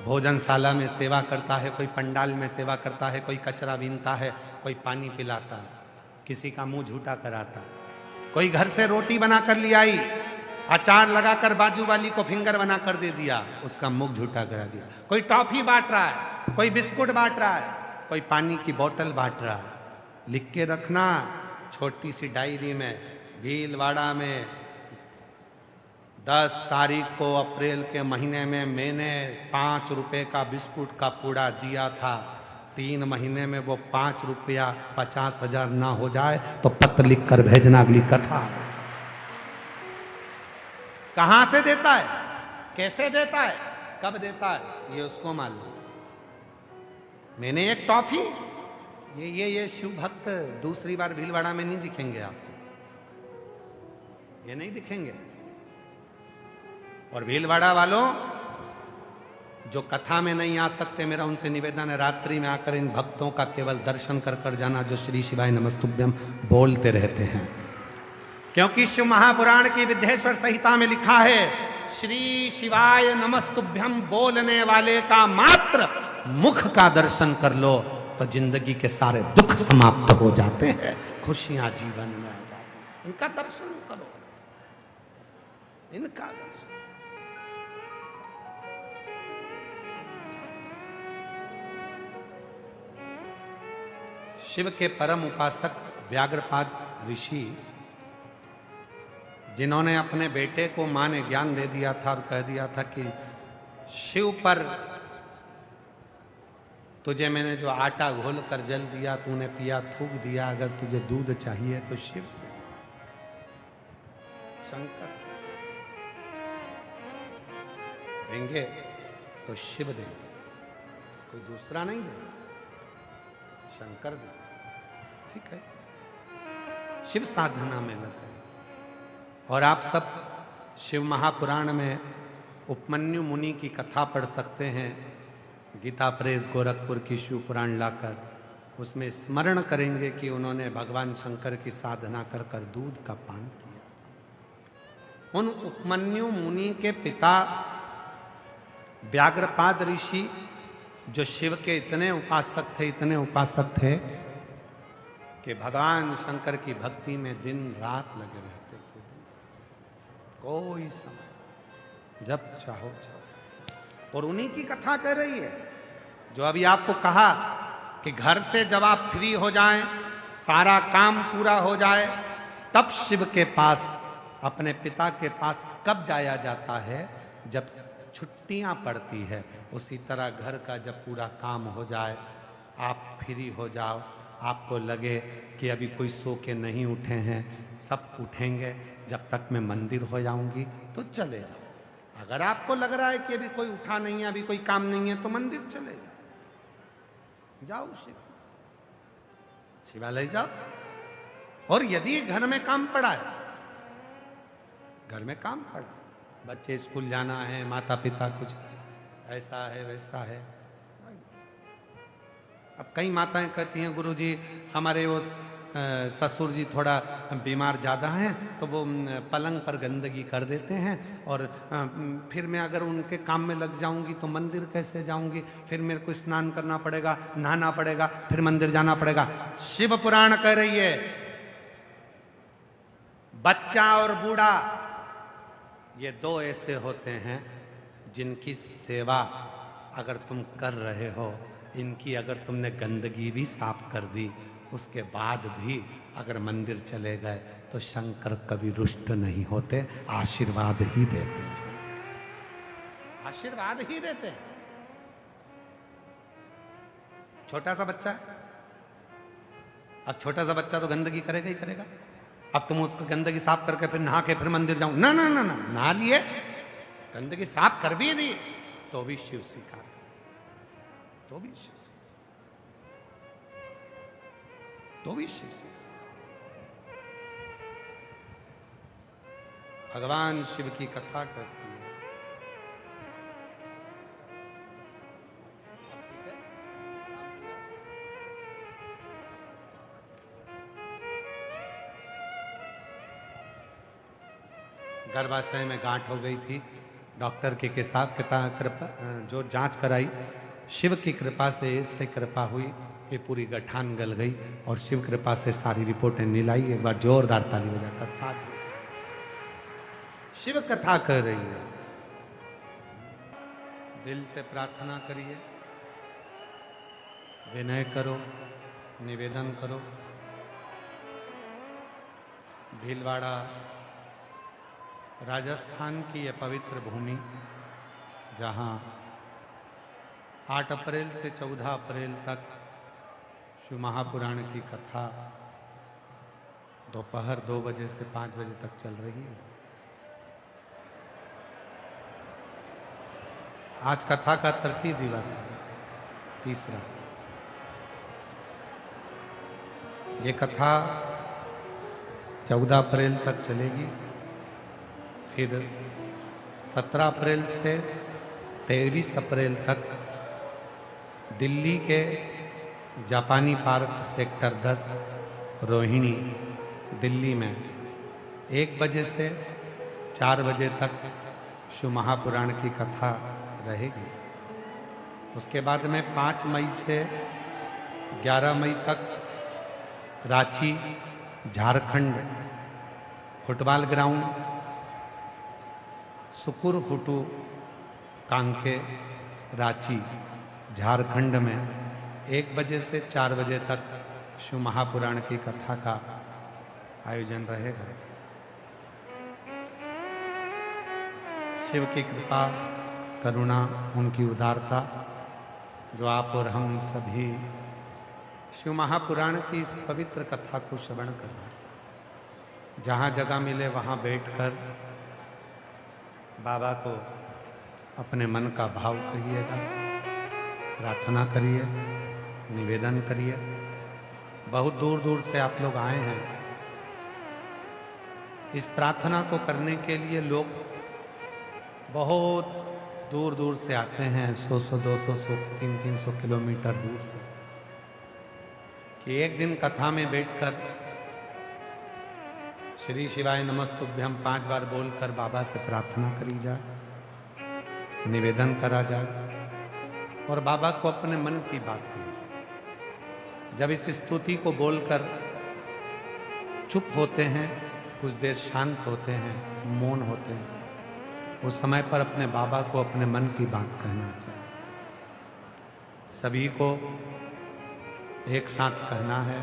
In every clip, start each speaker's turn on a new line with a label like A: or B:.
A: भोजनशाला में सेवा करता है, कोई पंडाल में सेवा करता है, कोई कचरा बीनता है, कोई पानी पिलाता है, किसी का मुंह झूठा कराता है, कोई घर से रोटी बना कर ले आई, अचार लगाकर बाजू वाली को फिंगर बना कर दे दिया, उसका मुंह झूठा करा दिया, कोई टॉफी बांट रहा है, कोई बिस्कुट बांट रहा है, कोई पानी की बोतल बांट रहा है। लिख के रखना छोटी सी डायरी में, भीलवाड़ा में 10 तारीख को अप्रैल के महीने में मैंने 5 रुपए का बिस्कुट का पूड़ा दिया था, 3 महीने में वो 5 रुपया 50,000 ना हो जाए तो पत्र लिख कर भेजना अगली कथा। कहां से देता है, कैसे देता है, कब देता है, ये उसको मालूम। मैंने एक टॉफी, ये शिव भक्त दूसरी बार भीलवाड़ा में नहीं दिखेंगे आपको, ये नहीं दिखेंगे। और भीलवाड़ा वालों जो कथा में नहीं आ सकते, मेरा उनसे निवेदन है रात्रि में आकर इन भक्तों का केवल दर्शन कर कर जाना, जो श्री शिवाय नमस्तुभ्यम बोलते रहते हैं। क्योंकि शिव महापुराण की विद्येश्वर संहिता में लिखा है, श्री शिवाय नमस्तुभ्यम बोलने वाले का मात्र मुख का दर्शन कर लो तो जिंदगी के सारे दुख समाप्त हो जाते हैं, खुशियां जीवन में आ जाती हैं। इनका दर्शन करो, इनका दर्शन। शिव के परम उपासक व्याघ्रपाद ऋषि, जिन्होंने अपने बेटे को मां ने ज्ञान दे दिया था और कह दिया था कि शिव पर तुझे मैंने जो आटा घोल कर जल दिया, तूने पिया थूक दिया, अगर तुझे दूध चाहिए तो शिव से, शंकर से देंगे तो शिव देंगे, कोई दूसरा नहीं देगा, शंकर देंगे। ठीक है, शिव साधना में लगे। और आप सब शिव महापुराण में उपमन्यु मुनि की कथा पढ़ सकते हैं, गीता प्रेस गोरखपुर की शिव पुराण लाकर उसमें स्मरण करेंगे कि उन्होंने भगवान शंकर की साधना कर कर दूध का पान किया। उन उपमन्यु मुनि के पिता व्याघ्रपाद ऋषि, जो शिव के इतने उपासक थे कि भगवान शंकर की भक्ति में दिन रात लगे रहते थे, कोई समय जब चाहो चाहो। और उन्हीं की कथा कह रही है, जो अभी आपको कहा कि घर से जब आप फ्री हो जाएं, सारा काम पूरा हो जाए, तब शिव के पास, अपने पिता के पास कब जाया जाता है, जब छुट्टियां पड़ती है। उसी तरह घर का जब पूरा काम हो जाए, आप फ्री हो जाओ, आपको लगे कि अभी कोई सो के नहीं उठे हैं, सब उठेंगे, जब तक मैं मंदिर हो जाऊंगी तो चले जाओ। अगर आपको लग रहा है कि अभी कोई उठा नहीं है, अभी कोई काम नहीं है, तो मंदिर चले जाओ, शिवालय जाओ। और यदि घर में काम पड़ा है, घर में काम पड़ा, बच्चे स्कूल जाना है, माता पिता कुछ ऐसा है वैसा है। अब कई माताएं कहती हैं, गुरुजी हमारे वो ससुर जी थोड़ा बीमार ज़्यादा हैं, तो वो पलंग पर गंदगी कर देते हैं, और फिर मैं अगर उनके काम में लग जाऊंगी तो मंदिर कैसे जाऊंगी, फिर मेरे को स्नान करना पड़ेगा, नहाना पड़ेगा, फिर मंदिर जाना पड़ेगा। शिव पुराण कह रही है, बच्चा और बूढ़ा ये दो ऐसे होते हैं जिनकी सेवा अगर तुम कर रहे हो, इनकी अगर तुमने गंदगी भी साफ कर दी, उसके बाद भी अगर मंदिर चले गए तो शंकर कभी रुष्ट नहीं होते, आशीर्वाद ही देते हैं, आशीर्वाद ही देते हैं। छोटा सा बच्चा है, अब छोटा सा बच्चा तो गंदगी करेगा ही करेगा। अब तुम उसको गंदगी साफ करके फिर नहा के फिर मंदिर जाऊं, ना ना ना ना, नहा लिए, गंदगी साफ कर भी दी तो भी शिव स्वीकार, तो भी शिव, तो भी शिव। भगवान शिव की कथा करती है। गर्भाशय में गांठ हो गई थी, डॉक्टर के साथ कृपा जो जांच कराई, शिव की कृपा से इससे कृपा हुई कि पूरी गठान गल गई और शिव कृपा से सारी रिपोर्टें नील आई। एक बार जोरदार ताली बजाकर साथ शिव कथा कर रही है। दिल से प्रार्थना करिए, विनय करो, निवेदन करो। भीलवाड़ा राजस्थान की यह पवित्र भूमि, जहां 8 अप्रैल से 14 अप्रैल तक शिव महापुराण की कथा दोपहर 2 बजे से 5 बजे तक चल रही है। आज कथा का तृतीय दिवस है, तीसरा। ये कथा 14 अप्रैल तक चलेगी, फिर 17 अप्रैल से 23 अप्रैल तक दिल्ली के जापानी पार्क सेक्टर 10 रोहिणी दिल्ली में 1 बजे से 4 बजे तक शिव महापुराण की कथा रहेगी। उसके बाद में 5 मई से 11 मई तक रांची झारखंड फुटबॉल ग्राउंड सुकुर हुटू कांके रांची झारखंड में 1 बजे से 4 बजे तक शिव महापुराण की कथा का आयोजन रहेगा। शिव की कृपा, करुणा, उनकी उदारता जो आप और हम सभी शिव महापुराण की इस पवित्र कथा को श्रवण कर रहे हैं। जहाँ जगह मिले वहाँ बैठकर बाबा को अपने मन का भाव कहिएगा, प्रार्थना करिए, निवेदन करिए। बहुत दूर दूर से आप लोग आए हैं। इस प्रार्थना को करने के लिए लोग बहुत दूर दूर से आते हैं, 100-100, 200, 300 किलोमीटर दूर से, कि एक दिन कथा में बैठकर श्री शिवाय नमस्तुभ्यम 5 बार बोलकर बाबा से प्रार्थना करी जाए, निवेदन करा जाए और बाबा को अपने मन की बात कही। जब इस स्तुति को बोलकर चुप होते हैं, कुछ देर शांत होते हैं, मौन होते हैं, उस समय पर अपने बाबा को अपने मन की बात कहना चाहिए। सभी को एक साथ कहना है,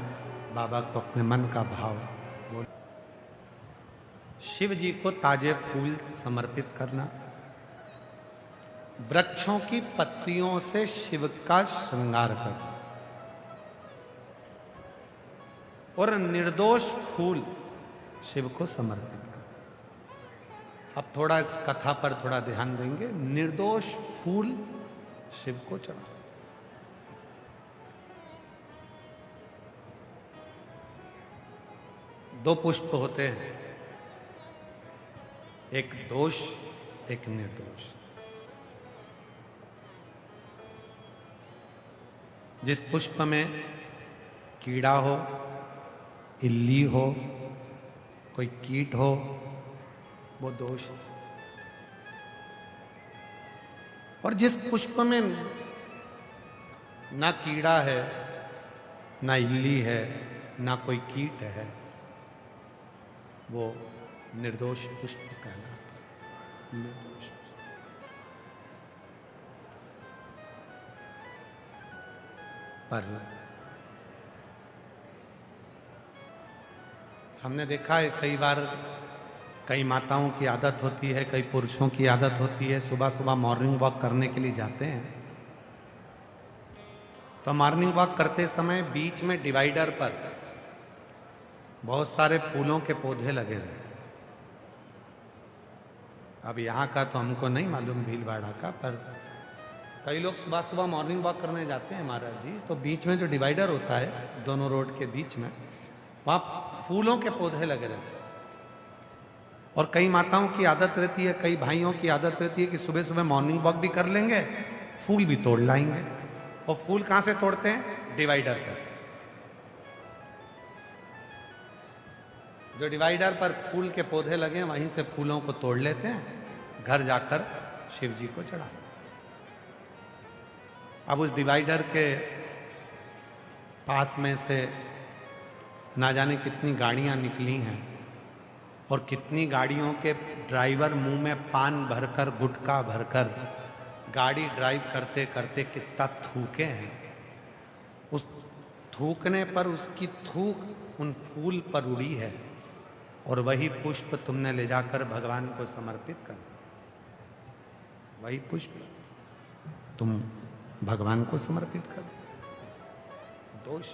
A: बाबा को अपने मन का भाव बोल। शिव जी को ताजे फूल समर्पित करना, वृक्षों की पत्तियों से शिव का श्रृंगार करना और निर्दोष फूल शिव को समर्पित करना। अब थोड़ा इस कथा पर थोड़ा ध्यान देंगे। निर्दोष फूल शिव को चढ़ा। दो पुष्प होते हैं, एक दोष, एक निर्दोष। जिस पुष्प में कीड़ा हो, इल्ली हो, कोई कीट हो, वो दोष है। और जिस पुष्प में ना कीड़ा है, ना इल्ली है, ना कोई कीट है, वो निर्दोष पुष्प कहलाता। निर्दोष। पर हमने देखा है कई बार, कई माताओं की आदत होती है, कई पुरुषों की आदत होती है, सुबह सुबह मॉर्निंग वॉक करने के लिए जाते हैं। तो मॉर्निंग वॉक करते समय बीच में डिवाइडर पर बहुत सारे फूलों के पौधे लगे रहते हैं। अब यहाँ का तो हमको नहीं मालूम भीलवाड़ा का, पर कई लोग सुबह सुबह मॉर्निंग वॉक करने जाते हैं महाराज जी, तो बीच में जो डिवाइडर होता है दोनों रोड के बीच में, वहाँ फूलों के पौधे लगे रहते हैं। और कई माताओं की आदत रहती है, कई भाइयों की आदत रहती है कि सुबह सुबह मॉर्निंग वॉक भी कर लेंगे, फूल भी तोड़ लाएंगे। और फूल कहाँ से तोड़ते हैं? डिवाइडर पर से। जो डिवाइडर पर फूल के पौधे लगे हैं, वहीं से फूलों को तोड़ लेते हैं, घर जाकर शिव जी को चढ़ा। अब उस डिवाइडर के पास में से ना जाने कितनी गाड़ियां निकली हैं और कितनी गाड़ियों के ड्राइवर मुंह में पान भरकर गुटखा भरकर गाड़ी ड्राइव करते करते कितना थूके हैं। उस थूकने पर उसकी थूक उन फूल पर उड़ी है और वही पुष्प तुमने ले जाकर भगवान को समर्पित कर दिया। वही पुष्प तुम भगवान को समर्पित कर दो। दोष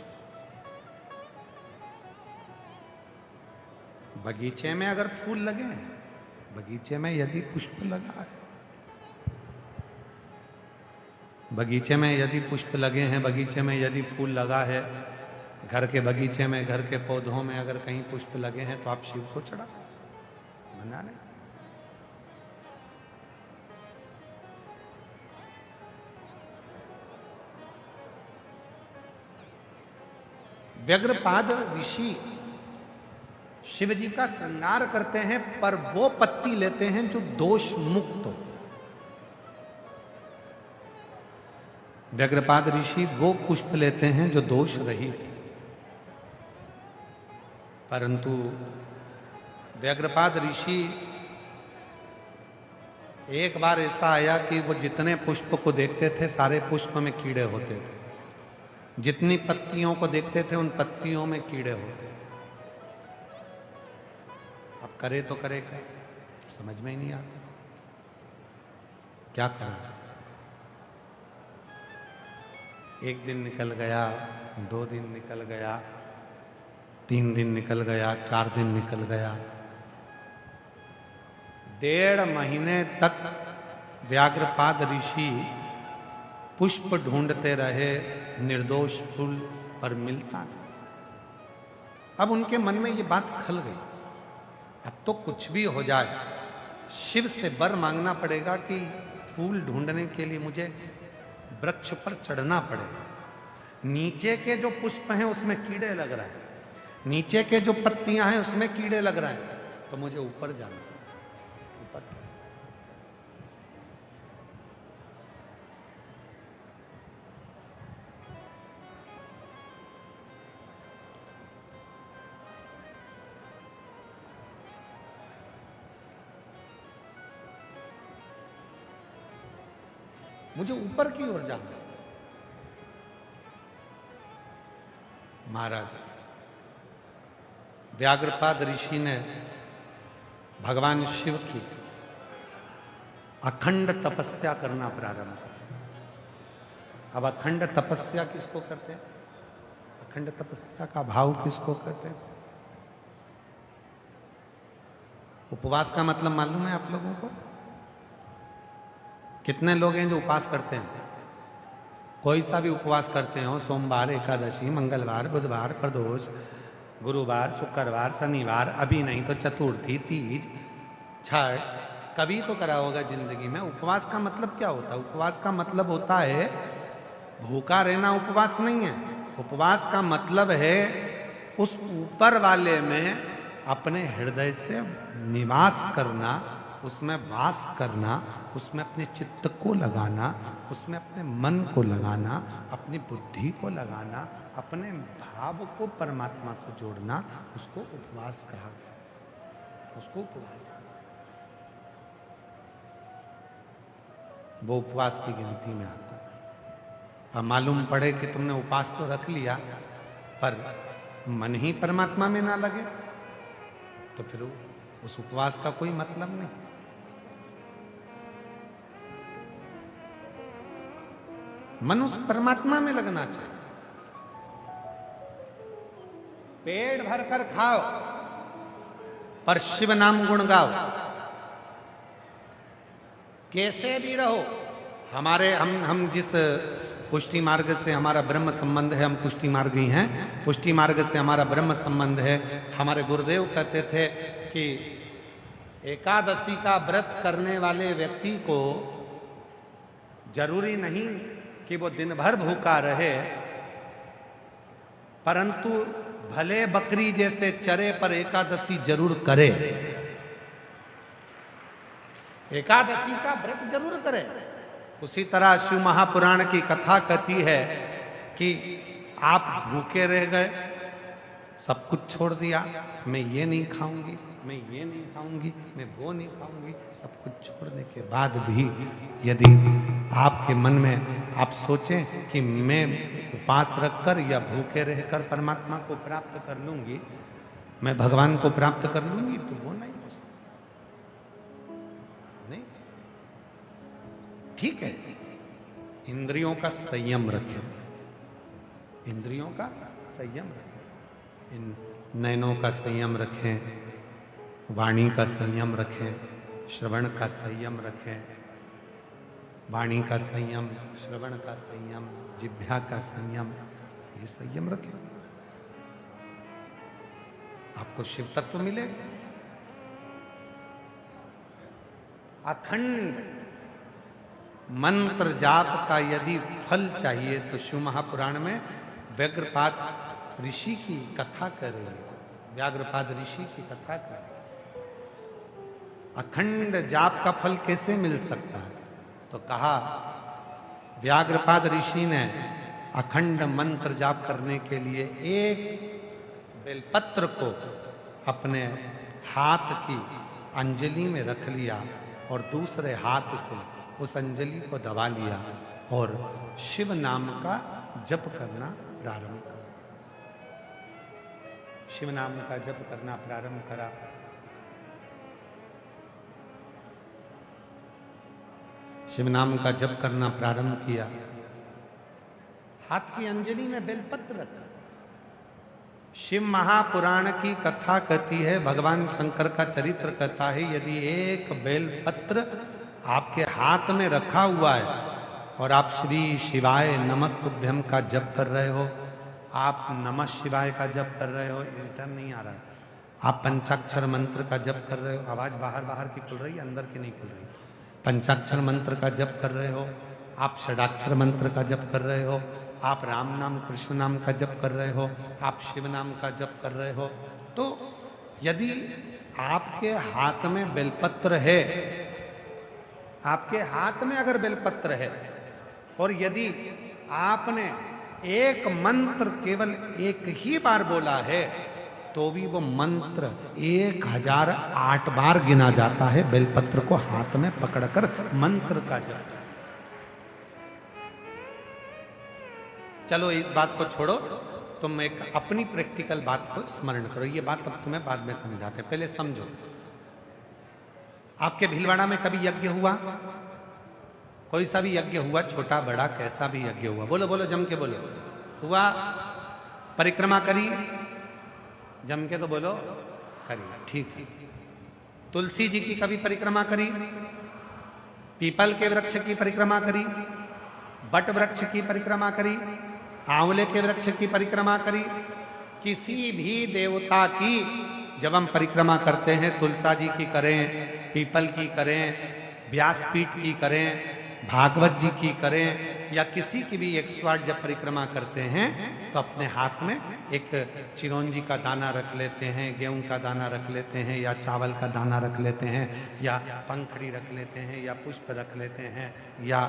A: बगीचे में अगर फूल लगे हैं, बगीचे में यदि पुष्प लगा है, बगीचे में यदि पुष्प लगे हैं, बगीचे में यदि फूल लगा है, घर के बगीचे में, घर के पौधों में अगर कहीं पुष्प लगे हैं तो आप शिव को चढ़ा मना नहीं। व्यग्रपाद ऋषि शिव जी का श्रृंगार करते हैं, पर वो पत्ती लेते हैं जो दोष मुक्त हो। व्यग्रपाद ऋषि वो पुष्प लेते हैं जो दोष रहित। परंतु व्यग्रपाद ऋषि एक बार ऐसा आया कि वो जितने पुष्प को देखते थे सारे पुष्प में कीड़े होते थे, जितनी पत्तियों को देखते थे उन पत्तियों में कीड़े होते। अब करे तो करे क्या, समझ में ही नहीं आता क्या करें। एक दिन निकल गया, 2 दिन निकल गया, 3 दिन निकल गया, 4 दिन निकल गया, 1.5 महीने तक व्याघ्रपाद ऋषि पुष्प ढूंढते रहे, निर्दोष फूल पर मिलता नहीं। अब उनके मन में ये बात खल गई, अब तो कुछ भी हो जाए शिव से वर मांगना पड़ेगा कि फूल ढूंढने के लिए मुझे वृक्ष पर चढ़ना पड़ेगा। नीचे के जो पुष्प हैं उसमें कीड़े लग रहे हैं, नीचे के जो पत्तियां हैं उसमें कीड़े लग रहे हैं, तो मुझे ऊपर जाना है। ऊपर मुझे ऊपर की ओर जाना। महाराज व्याघ्रपाद ऋषि ने भगवान शिव की अखंड तपस्या करना प्रारंभ किया। अब अखंड तपस्या किसको करते हैं? अखंड तपस्या का भाव किसको करते हैं? उपवास का मतलब मालूम है आप लोगों को? कितने लोग हैं जो उपवास करते हैं? कोई सा भी उपवास करते हो, सोमवार, एकादशी, मंगलवार, बुधवार, प्रदोष, गुरुवार, शुक्रवार, शनिवार, अभी नहीं तो चतुर्थी, तीज, छठ, कभी तो करा होगा जिंदगी में। उपवास का मतलब क्या होता है? उपवास का मतलब होता है भूखा रहना। उपवास नहीं है। उपवास का मतलब है उस ऊपर वाले में अपने हृदय से निवास करना, उसमें वास करना, उसमें अपने चित्त को लगाना, उसमें अपने मन को लगाना, अपनी बुद्धि को लगाना, अपने भाव को परमात्मा से जोड़ना, उसको उपवास कहा गया। उसको उपवास कहा। वो उपवास की गिनती में आता है। अब मालूम पड़े कि तुमने उपवास तो रख लिया पर मन ही परमात्मा में ना लगे तो फिर उस उपवास का कोई मतलब नहीं। मनुष्य परमात्मा में लगना चाहिए। पेट भर कर खाओ पर शिव नाम गुण गाओ। कैसे भी रहो, हमारे हम जिस पुष्टि मार्ग से हमारा ब्रह्म संबंध है, हम पुष्टि मार्गी हैं, पुष्टि मार्ग से हमारा ब्रह्म संबंध है। हमारे गुरुदेव कहते थे कि एकादशी का व्रत करने वाले व्यक्ति को जरूरी नहीं कि वो दिन भर भूखा रहे, परंतु भले बकरी जैसे चरे पर एकादशी जरूर करे। एकादशी का व्रत जरूर करें। उसी तरह शिव महापुराण की कथा कहती है कि आप भूखे रह गए, सब कुछ छोड़ दिया, मैं ये नहीं खाऊंगी, मैं ये नहीं खाऊंगी, मैं वो नहीं खाऊंगी, सब कुछ छोड़ने के बाद भी यदि आपके मन में आप सोचें कि मैं उपास रखकर या भूखे रहकर परमात्मा को प्राप्त कर लूंगी, मैं भगवान को प्राप्त कर लूंगी, तो वो नहीं हो सकता। नहीं, ठीक है, इंद्रियों का संयम रखें, इंद्रियों का संयम रखें, इन नयनों का संयम रखें, वाणी का संयम रखें, श्रवण का संयम रखें, वाणी का संयम, श्रवण का संयम, जिह्वा का संयम, ये संयम रखें, आपको शिव तत्व मिलेगा। अखंड मंत्र जाप का यदि फल चाहिए तो शिव महापुराण में व्याघ्रपाद ऋषि की कथा कर रहे हैं, व्याघ्रपाद ऋषि की कथा कर रहे हैं। अखंड जाप का फल कैसे मिल सकता है? तो कहा व्याघ्रपाद ऋषि ने अखंड मंत्र जाप करने के लिए एक बेलपत्र को अपने हाथ की अंजलि में रख लिया और दूसरे हाथ से उस अंजलि को दबा लिया और शिव नाम का जप करना प्रारंभ करा। शिव नाम का जप करना प्रारंभ करा। शिव नाम का जप करना प्रारंभ किया। हाथ की अंजलि में बेलपत्र रखा। शिव महापुराण की कथा कहती है, भगवान शंकर का चरित्र कहता है, यदि एक बेलपत्र आपके हाथ में रखा हुआ है और आप श्री शिवाय नमस्तुभ्यम का जप कर रहे हो, आप नमः शिवाय का जप कर रहे हो, रिटर्न नहीं आ रहा है, आप पंचाक्षर मंत्र का जप कर रहे हो, आवाज बाहर बाहर की खुल रही है, अंदर की नहीं खुल रही, पंचाक्षर मंत्र का जप कर रहे हो, आप षडाक्षर मंत्र का जप कर रहे हो, आप राम नाम कृष्ण नाम का जप कर रहे हो, आप शिव नाम का जप कर रहे हो, तो यदि आपके हाथ में बेलपत्र है, आपके हाथ में अगर बेलपत्र है और यदि आपने एक मंत्र केवल एक ही बार बोला है तो भी वो मंत्र 1008 बार गिना जाता है। बेलपत्र को हाथ में पकड़कर मंत्र का जप। चलो इस बात को छोड़ो, तुम एक अपनी प्रैक्टिकल बात को स्मरण करो। ये बात अब तुम्हें बाद में समझाते, पहले समझो। आपके भीलवाड़ा में कभी यज्ञ हुआ? कोई सा भी यज्ञ हुआ, छोटा बड़ा कैसा भी यज्ञ हुआ? बोलो बोलो, जम के बोलो। हुआ? परिक्रमा करी? जम के तो बोलो, करी। ठीक है। तुलसी जी की कभी परिक्रमा करी? पीपल के वृक्ष की परिक्रमा करी? बट वृक्ष की परिक्रमा करी? आंवले के वृक्ष की परिक्रमा करी? किसी भी देवता की जब हम परिक्रमा करते हैं, तुलसा जी की करें, पीपल की करें, व्यासपीठ की करें, भागवत जी की करें, या किसी की भी 108 जब परिक्रमा करते हैं तो अपने हाथ में एक चिरौंजी का दाना रख लेते हैं, गेहूं का दाना रख लेते हैं, या चावल का दाना रख लेते हैं, या पंखड़ी रख लेते हैं, या पुष्प रख लेते हैं, या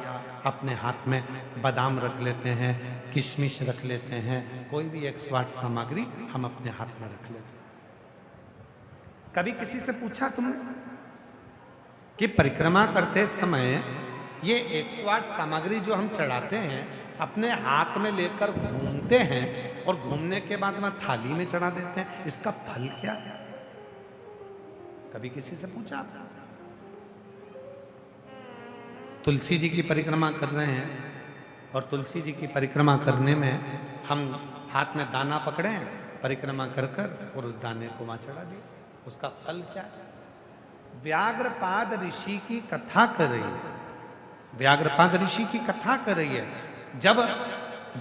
A: अपने हाथ में बादाम रख लेते हैं, किशमिश रख लेते हैं। कोई भी 108 सामग्री हम अपने हाथ में रख लेते हैं। कभी किसी से पूछा तुमने कि परिक्रमा करते समय ये 108 सामग्री जो हम चढ़ाते हैं अपने हाथ में लेकर घूमते हैं और घूमने के बाद में थाली में चढ़ा देते हैं, इसका फल क्या है? कभी किसी से पूछा? तुलसी जी की परिक्रमा कर रहे हैं और तुलसी जी की परिक्रमा करने में हम हाथ में दाना पकड़े, परिक्रमा कर कर और उस दाने को वहां चढ़ा दिए, उसका फल क्या है? व्याघ्रपाद ऋषि की कथा कर रही है, व्याघ्रपाद ऋषि की कथा कर रही है। जब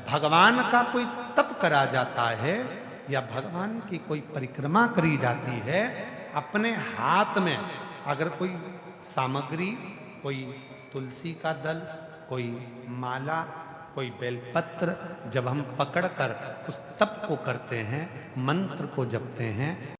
A: भगवान का कोई तप करा जाता है या भगवान की कोई परिक्रमा करी जाती है, अपने हाथ में अगर कोई सामग्री, कोई तुलसी का दल, कोई माला, कोई बेलपत्र जब हम पकड़कर उस तप को करते हैं, मंत्र को जपते हैं,